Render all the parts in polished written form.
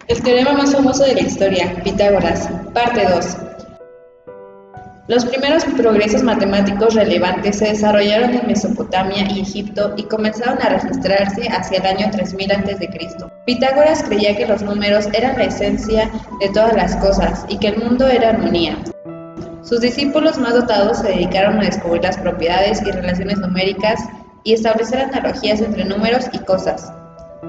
El teorema más famoso de la historia, Pitágoras, parte 2. Los primeros progresos matemáticos relevantes se desarrollaron en Mesopotamia y Egipto y comenzaron a registrarse hacia el año 3000 a.C. Pitágoras creía que los números eran la esencia de todas las cosas y que el mundo era armonía. Sus discípulos más dotados se dedicaron a descubrir las propiedades y relaciones numéricas y establecer analogías entre números y cosas.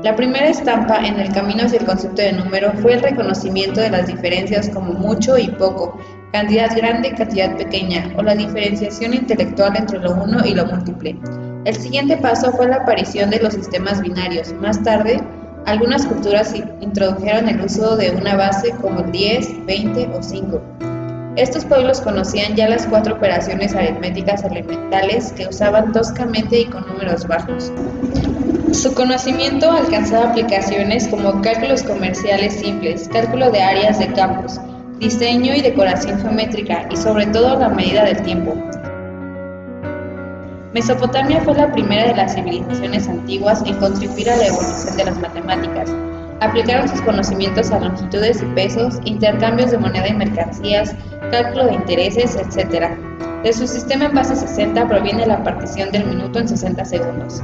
La primera estampa en el camino hacia el concepto de número fue el reconocimiento de las diferencias como mucho y poco, cantidad grande y cantidad pequeña, o la diferenciación intelectual entre lo uno y lo múltiple. El siguiente paso fue la aparición de los sistemas binarios. Más tarde, algunas culturas introdujeron el uso de una base como el 10, 20 o 5. Estos pueblos conocían ya las 4 operaciones aritméticas elementales que usaban toscamente y con números bajos. Su conocimiento alcanzaba aplicaciones como cálculos comerciales simples, cálculo de áreas de campos, diseño y decoración geométrica y sobre todo la medida del tiempo. Mesopotamia fue la primera de las civilizaciones antiguas en contribuir a la evolución de las matemáticas. Aplicaron sus conocimientos a longitudes y pesos, intercambios de moneda y mercancías, cálculo de intereses, etc. De su sistema en base 60 proviene la partición del minuto en 60 segundos.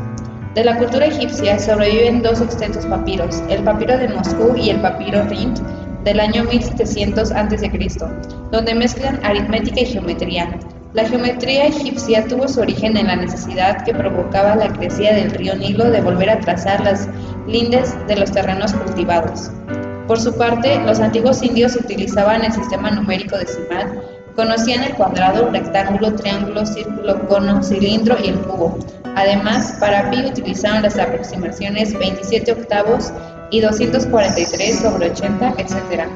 De la cultura egipcia sobreviven 2 extensos papiros, el papiro de Moscú y el papiro Rhind del año 1700 a.C., donde mezclan aritmética y geometría. La geometría egipcia tuvo su origen en la necesidad que provocaba la crecida del río Nilo de volver a trazar las lindes de los terrenos cultivados. Por su parte, los antiguos indios utilizaban el sistema numérico decimal, conocían el cuadrado, rectángulo, triángulo, círculo, cono, cilindro y el cubo. Además, para pi utilizaron las aproximaciones 27 octavos y 243 sobre 80, etc.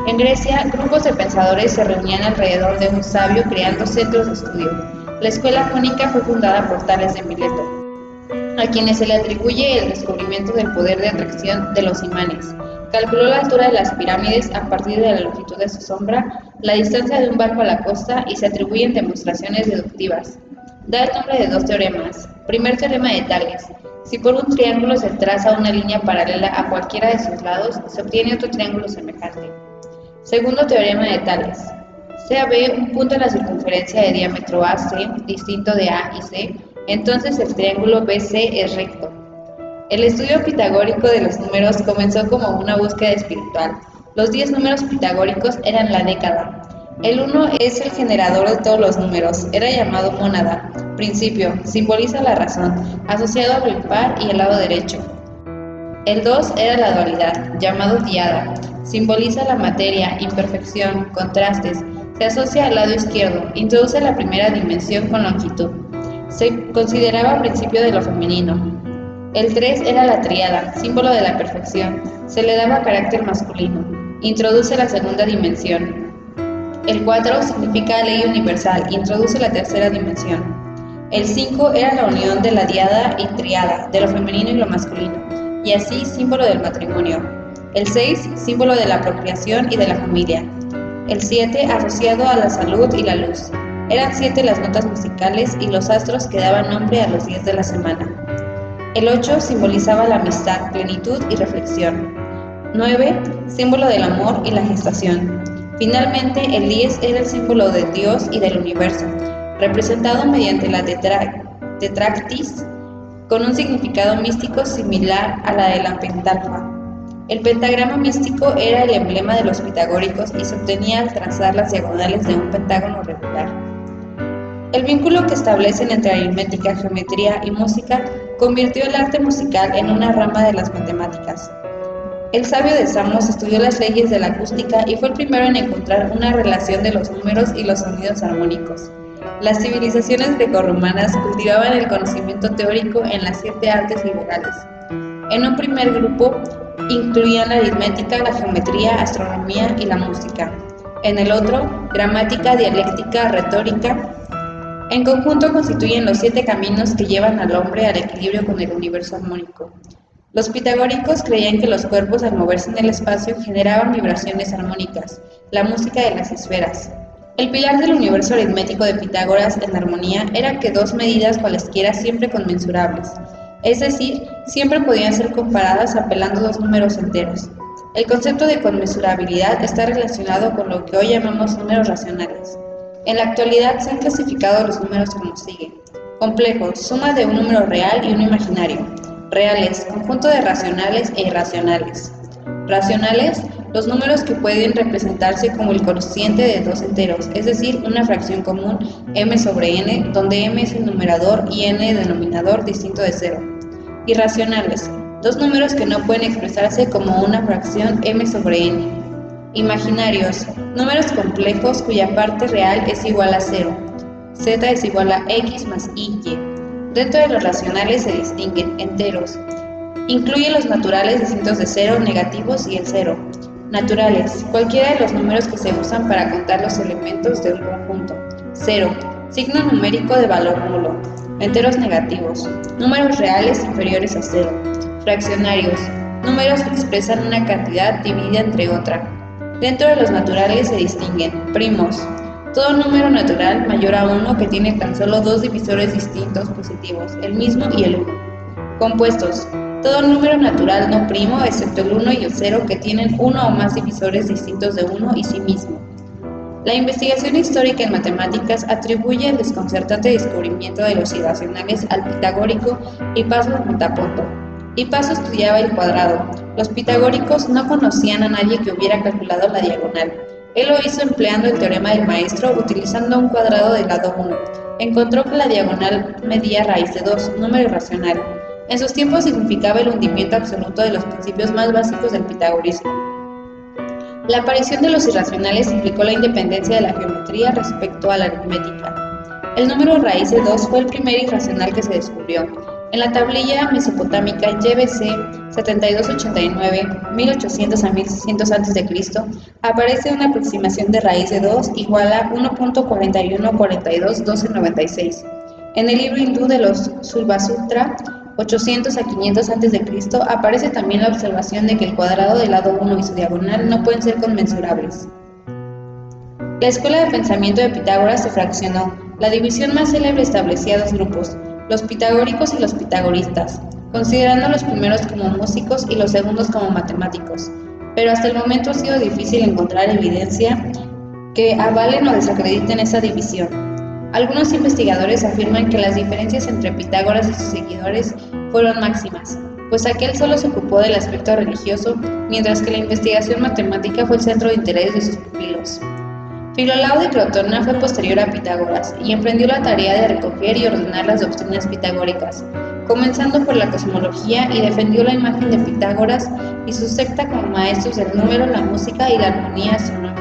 En Grecia, grupos de pensadores se reunían alrededor de un sabio creando centros de estudio. La escuela jónica fue fundada por Tales de Mileto, a quienes se le atribuye el descubrimiento del poder de atracción de los imanes. Calculó la altura de las pirámides a partir de la longitud de su sombra, la distancia de un barco a la costa y se atribuyen demostraciones deductivas. Da el nombre de 2 teoremas. Primer teorema de Tales. Si por un triángulo se traza una línea paralela a cualquiera de sus lados, se obtiene otro triángulo semejante. Segundo teorema de Tales. Sea B un punto en la circunferencia de diámetro AC, distinto de A y C, entonces el triángulo BC es recto. El estudio pitagórico de los números comenzó como una búsqueda espiritual. Los 10 números pitagóricos eran la década. El 1 es el generador de todos los números, era llamado mónada. Principio, simboliza la razón, asociado al impar y el lado derecho. El 2 era la dualidad, llamado diada, simboliza la materia, imperfección, contrastes, se asocia al lado izquierdo, introduce la primera dimensión con longitud. Se consideraba principio de lo femenino. El 3 era la tríada, símbolo de la perfección, se le daba carácter masculino, introduce la segunda dimensión. El 4 significa ley universal, introduce la tercera dimensión. El 5 era la unión de la diada y tríada, de lo femenino y lo masculino, y así símbolo del matrimonio. El 6, símbolo de la procreación y de la familia. El 7, asociado a la salud y la luz. Eran 7 las notas musicales y los astros que daban nombre a los días de la semana. El 8 simbolizaba la amistad, plenitud y reflexión. 9, símbolo del amor y la gestación. Finalmente, el 10 era el símbolo de Dios y del universo, representado mediante la tetractis, con un significado místico similar a la de la pentalfa. El pentagrama místico era el emblema de los pitagóricos y se obtenía al trazar las diagonales de un pentágono regular. El vínculo que establecen entre aritmética, geometría y música convirtió el arte musical en una rama de las matemáticas. El sabio de Samos estudió las leyes de la acústica y fue el primero en encontrar una relación de los números y los sonidos armónicos. Las civilizaciones grecorromanas cultivaban el conocimiento teórico en las 7 artes liberales. En un primer grupo incluían la aritmética, la geometría, astronomía y la música. En el otro, gramática, dialéctica, retórica. En conjunto constituyen los 7 caminos que llevan al hombre al equilibrio con el universo armónico. Los pitagóricos creían que los cuerpos al moverse en el espacio generaban vibraciones armónicas, la música de las esferas. El pilar del universo aritmético de Pitágoras en armonía era que 2 medidas cualesquiera siempre conmensurables, es decir, siempre podían ser comparadas apelando 2 números enteros. El concepto de conmensurabilidad está relacionado con lo que hoy llamamos números racionales. En la actualidad se han clasificado los números como sigue. Complejos, suma de un número real y un imaginario. Reales, conjunto de racionales e irracionales. Racionales, los números que pueden representarse como el cociente de dos enteros, es decir, una fracción común m sobre n, donde m es el numerador y n el denominador distinto de cero. Irracionales, dos números que no pueden expresarse como una fracción m sobre n. Imaginarios, números complejos cuya parte real es igual a 0. Z es igual a x más y. Dentro de los racionales se distinguen enteros. Incluye los naturales distintos de 0, negativos y el 0. Naturales, cualquiera de los números que se usan para contar los elementos de un conjunto. 0, signo numérico de valor nulo. Enteros negativos, números reales inferiores a 0. Fraccionarios, números que expresan una cantidad dividida entre otra. Dentro de los naturales se distinguen primos, todo número natural mayor a 1 que tiene tan solo dos divisores distintos positivos, el mismo y el 1. Compuestos, todo número natural no primo, excepto el 1 y el 0, que tienen uno o más divisores distintos de 1 y sí mismo. La investigación histórica en matemáticas atribuye el desconcertante descubrimiento de los irracionales al pitagórico Hipaso de Metaponto. Hipaso estudiaba el cuadrado. Los pitagóricos no conocían a nadie que hubiera calculado la diagonal. Él lo hizo empleando el teorema del maestro, utilizando un cuadrado del lado 1. Encontró que la diagonal medía raíz de 2, número irracional. En sus tiempos significaba el hundimiento absoluto de los principios más básicos del pitagorismo. La aparición de los irracionales implicó la independencia de la geometría respecto a la aritmética. El número raíz de 2 fue el primer irracional que se descubrió. En la tablilla mesopotámica YBC 7289, 1800 a 1600 a.C., aparece una aproximación de raíz de 2 igual a 1.41421296. En el libro hindú de los Sulvasutra 800 a 500 a.C. aparece también la observación de que el cuadrado del lado 1 y su diagonal no pueden ser conmensurables. La escuela de pensamiento de Pitágoras se fraccionó. La división más célebre establecía dos grupos, los pitagóricos y los pitagoristas, considerando los primeros como músicos y los segundos como matemáticos. Pero hasta el momento ha sido difícil encontrar evidencia que avalen o desacrediten esa división. Algunos investigadores afirman que las diferencias entre Pitágoras y sus seguidores fueron máximas, pues aquel solo se ocupó del aspecto religioso, mientras que la investigación matemática fue el centro de interés de sus pupilos. Filolao de Crotona fue posterior a Pitágoras y emprendió la tarea de recoger y ordenar las doctrinas pitagóricas, comenzando por la cosmología, y defendió la imagen de Pitágoras y su secta como maestros del número, la música y la armonía astronómica.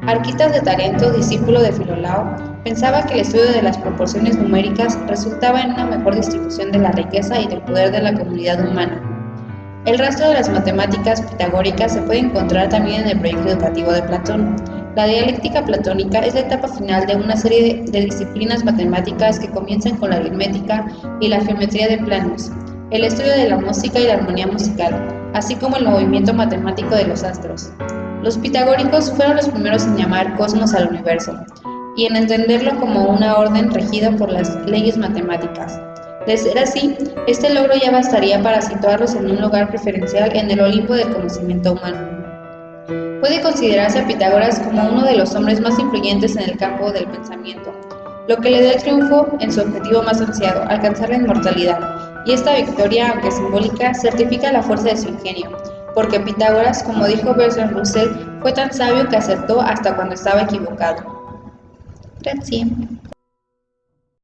Arquitas de Tarento, discípulo de Filolao, pensaba que el estudio de las proporciones numéricas resultaba en una mejor distribución de la riqueza y del poder de la comunidad humana. El rastro de las matemáticas pitagóricas se puede encontrar también en el proyecto educativo de Platón. La dialéctica platónica es la etapa final de una serie de disciplinas matemáticas que comienzan con la aritmética y la geometría de planos, el estudio de la música y la armonía musical, así como el movimiento matemático de los astros. Los pitagóricos fueron los primeros en llamar cosmos al universo y en entenderlo como una orden regida por las leyes matemáticas. De ser así, este logro ya bastaría para situarlos en un lugar preferencial en el Olimpo del conocimiento humano. Puede considerarse a Pitágoras como uno de los hombres más influyentes en el campo del pensamiento, lo que le dio el triunfo en su objetivo más ansiado, alcanzar la inmortalidad, y esta victoria, aunque simbólica, certifica la fuerza de su ingenio, porque Pitágoras, como dijo Bertrand Russell, fue tan sabio que acertó hasta cuando estaba equivocado. Gracias.